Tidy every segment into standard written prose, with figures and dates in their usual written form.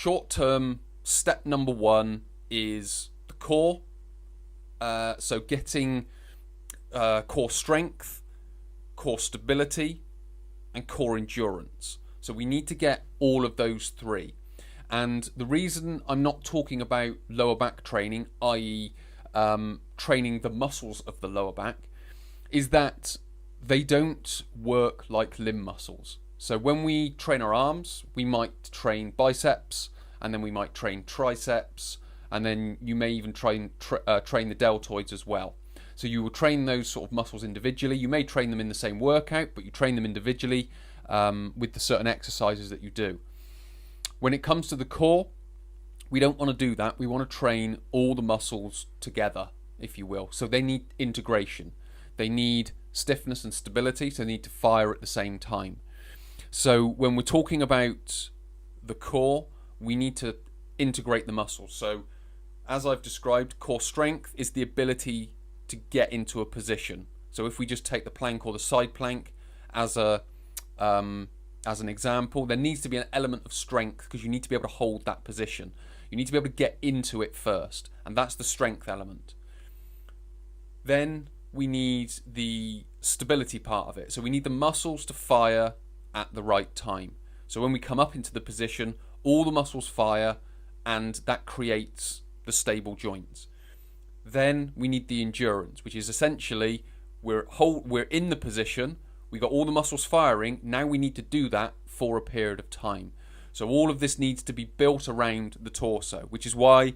short term, step number one is the core. So getting core strength, core stability, and core endurance. So we need to get all of those three. And the reason I'm not talking about lower back training, i.e. Training the muscles of the lower back, is that they don't work like limb muscles. So when we train our arms, we might train biceps, and then we might train triceps, and then you may even train the deltoids as well. So you will train those sort of muscles individually. You may train them in the same workout, but you train them individually with the certain exercises that you do. When it comes to the core, we don't want to do that. We want to train all the muscles together, if you will. So they need integration. They need stiffness and stability, so they need to fire at the same time. So when we're talking about the core, we need to integrate the muscles. So as I've described, core strength is the ability to get into a position. So if we just take the plank or the side plank as an example, there needs to be an element of strength because you need to be able to hold that position. You need to be able to get into it first, and that's the strength element. Then we need the stability part of it. So we need the muscles to fire at the right time. So when we come up into the position, all the muscles fire, and that creates the stable joints. Then we need the endurance, which is essentially we're in the position, we got all the muscles firing, now we need to do that for a period of time. So all of this needs to be built around the torso, which is why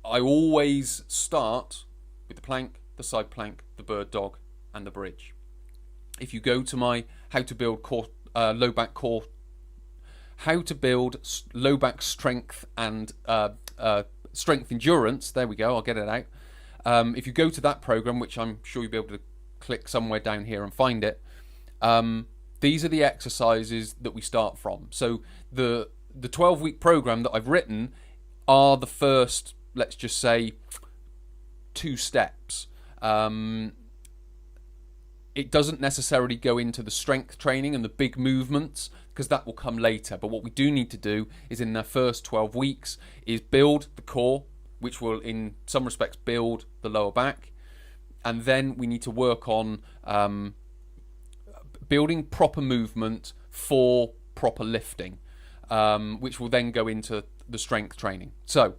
I always start with the plank, the side plank, the bird dog, and the bridge. If you go to my how to build low back strength and strength endurance, there we go, I'll get it out. If you go to that program, which I'm sure you'll be able to click somewhere down here and find it, these are the exercises that we start from. So the 12-week program that I've written are the first, let's just say, 2 steps. It doesn't necessarily go into the strength training and the big movements because that will come later. But what we do need to do is in the first 12 weeks is build the core, which will in some respects build the lower back. And then we need to work on building proper movement for proper lifting, which will then go into the strength training. So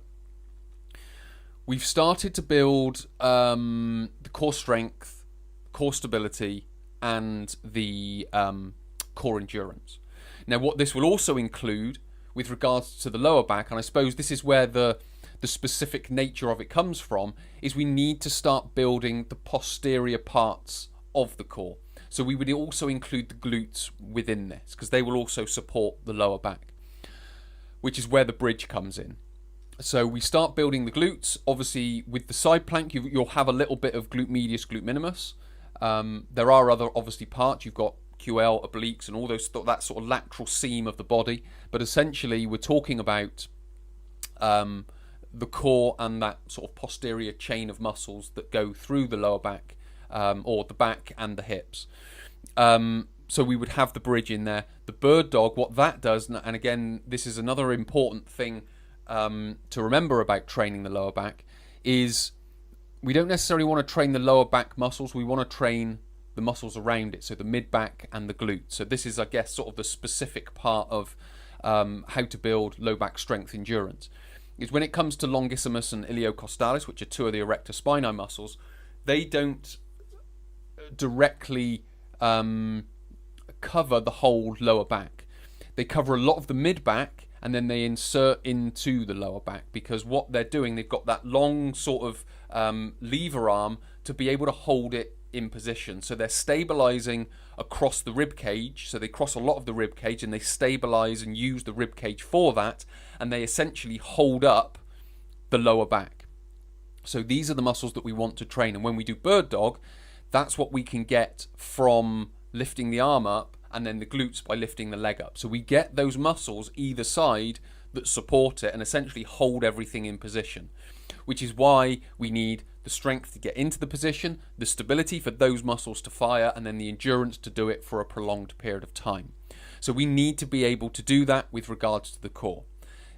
we've started to build the core strength, core stability, and the core endurance. Now, what this will also include with regards to the lower back, and I suppose this is where the specific nature of it comes from, is we need to start building the posterior parts of the core. So we would also include the glutes within this because they will also support the lower back, which is where the bridge comes in. So we start building the glutes. Obviously, with the side plank, you'll have a little bit of glute medius, glute minimus. There are other, obviously, parts. You've got QL, obliques, and all those that sort of lateral seam of the body. But essentially, we're talking about the core and that sort of posterior chain of muscles that go through the lower back, or the back and the hips. So we would have the bridge in there. The bird dog, what that does, and again, this is another important thing to remember about training the lower back, is we don't necessarily want to train the lower back muscles. We want to train the muscles around it, so the mid-back and the glutes. So this is, I guess, sort of the specific part of how to build low back strength endurance. Is when it comes to longissimus and iliocostalis, which are 2 of the erector spinae muscles, they don't directly cover the whole lower back. They cover a lot of the mid-back, and then they insert into the lower back, because what they're doing, they've got that long sort of lever arm to be able to hold it in position. So they're stabilizing across the rib cage, so they cross a lot of the rib cage and they stabilize and use the rib cage for that, and they essentially hold up the lower back. So these are the muscles that we want to train, and when we do bird dog, that's what we can get from lifting the arm up and then the glutes by lifting the leg up. So we get those muscles either side that support it and essentially hold everything in position, which is why we need the strength to get into the position, the stability for those muscles to fire, and then the endurance to do it for a prolonged period of time. So we need to be able to do that with regards to the core.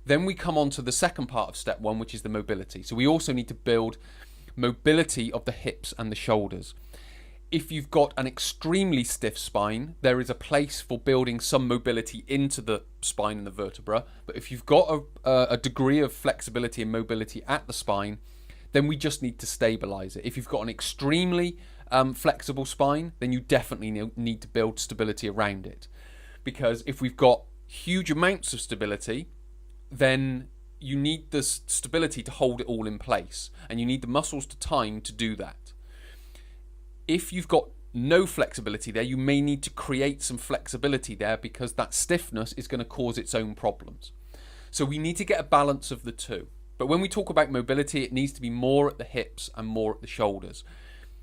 Then we come on to the second part of step 1, which is the mobility. So we also need to build mobility of the hips and the shoulders. If you've got an extremely stiff spine, there is a place for building some mobility into the spine and the vertebra. But if you've got a degree of flexibility and mobility at the spine, then we just need to stabilize it. If you've got an extremely flexible spine, then you definitely need to build stability around it. Because if we've got huge amounts of stability, then you need the stability to hold it all in place, and you need the muscles to time to do that. If you've got no flexibility there, you may need to create some flexibility there, because that stiffness is going to cause its own problems. So we need to get a balance of the two. But when we talk about mobility, it needs to be more at the hips and more at the shoulders.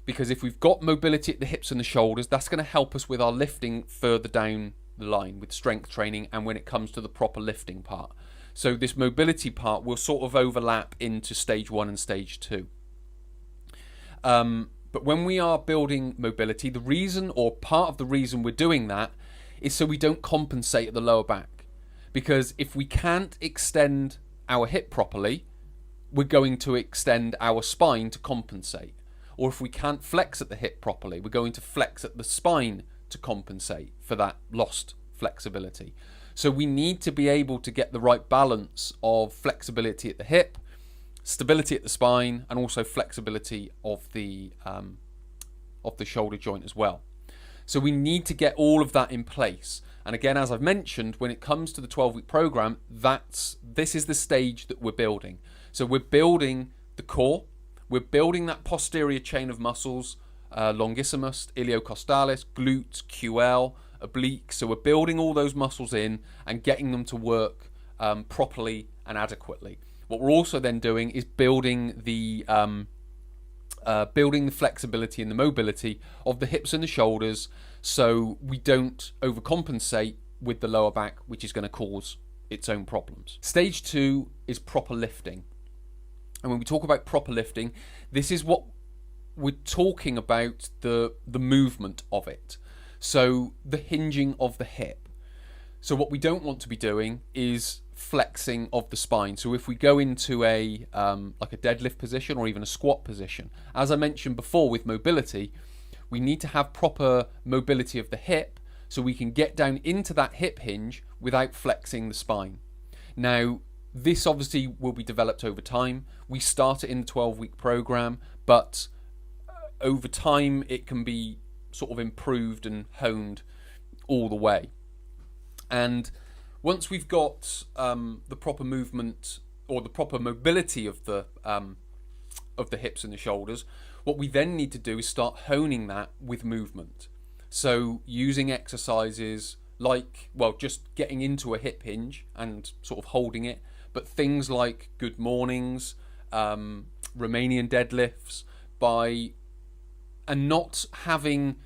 Because if we've got mobility at the hips and the shoulders, that's going to help us with our lifting further down the line with strength training and when it comes to the proper lifting part. So this mobility part will sort of overlap into stage 1 and stage 2. But when we are building mobility, the reason, or part of the reason we're doing that, is so we don't compensate at the lower back. Because if we can't extend our hip properly, we're going to extend our spine to compensate. Or if we can't flex at the hip properly, we're going to flex at the spine to compensate for that lost flexibility. So we need to be able to get the right balance of flexibility at the hip, stability at the spine, and also flexibility of the shoulder joint as well. So we need to get all of that in place. And again, as I've mentioned, when it comes to the 12-week program, this is the stage that we're building. So we're building the core, we're building that posterior chain of muscles, longissimus, iliocostalis, glutes, QL, oblique. So we're building all those muscles in and getting them to work properly and adequately. What we're also then doing is building the flexibility and the mobility of the hips and the shoulders, so we don't overcompensate with the lower back, which is going to cause its own problems. Stage 2 is proper lifting. And when we talk about proper lifting, this is what we're talking about, the movement of it. So the hinging of the hip. So what we don't want to be doing is flexing of the spine. So if we go into a like a deadlift position or even a squat position, as I mentioned before with mobility, we need to have proper mobility of the hip so we can get down into that hip hinge without flexing the spine. Now, this obviously will be developed over time. We start it in the 12-week program, but over time it can be sort of improved and honed all the way. And once we've got the proper movement or the proper mobility of the hips and the shoulders, what we then need to do is start honing that with movement. So using exercises like, well, just getting into a hip hinge and sort of holding it, but things like good mornings, Romanian deadlifts, and not having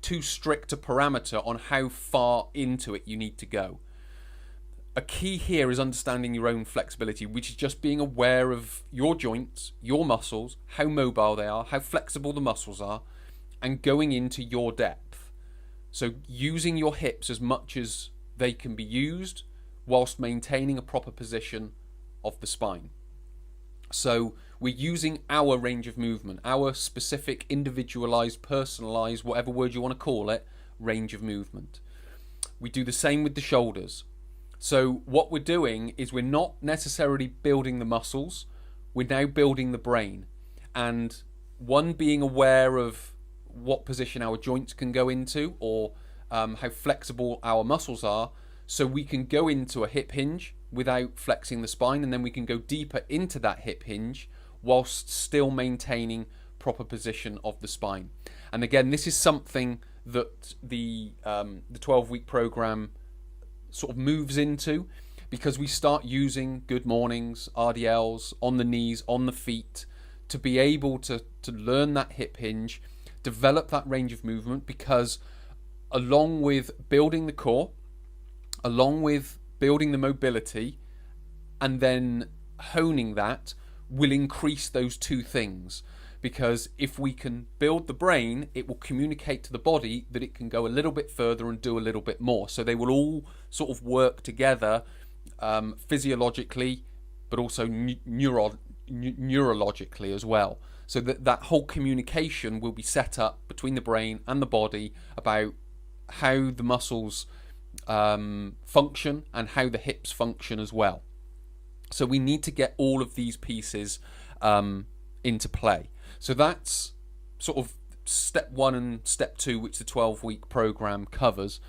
too strict a parameter on how far into it you need to go. A key here is understanding your own flexibility, which is just being aware of your joints, your muscles, how mobile they are, how flexible the muscles are, and going into your depth. So using your hips as much as they can be used whilst maintaining a proper position of the spine. So we're using our range of movement, our specific, individualized, personalized, whatever word you want to call it, range of movement. We do the same with the shoulders. So what we're doing is we're not necessarily building the muscles, we're now building the brain. And one, being aware of what position our joints can go into, or how flexible our muscles are, so we can go into a hip hinge without flexing the spine, and then we can go deeper into that hip hinge whilst still maintaining proper position of the spine. And again, this is something that the 12-week program sort of moves into, because we start using good mornings, RDLs, on the knees, on the feet, to be able to learn that hip hinge, develop that range of movement, because along with building the core, along with building the mobility, and then honing that, will increase those two things. Because if we can build the brain, it will communicate to the body that it can go a little bit further and do a little bit more. So they will all sort of work together physiologically, but also neurologically as well. So that whole communication will be set up between the brain and the body about how the muscles function and how the hips function as well. So we need to get all of these pieces into play. So that's sort of step 1 and step 2, which the 12-week program covers.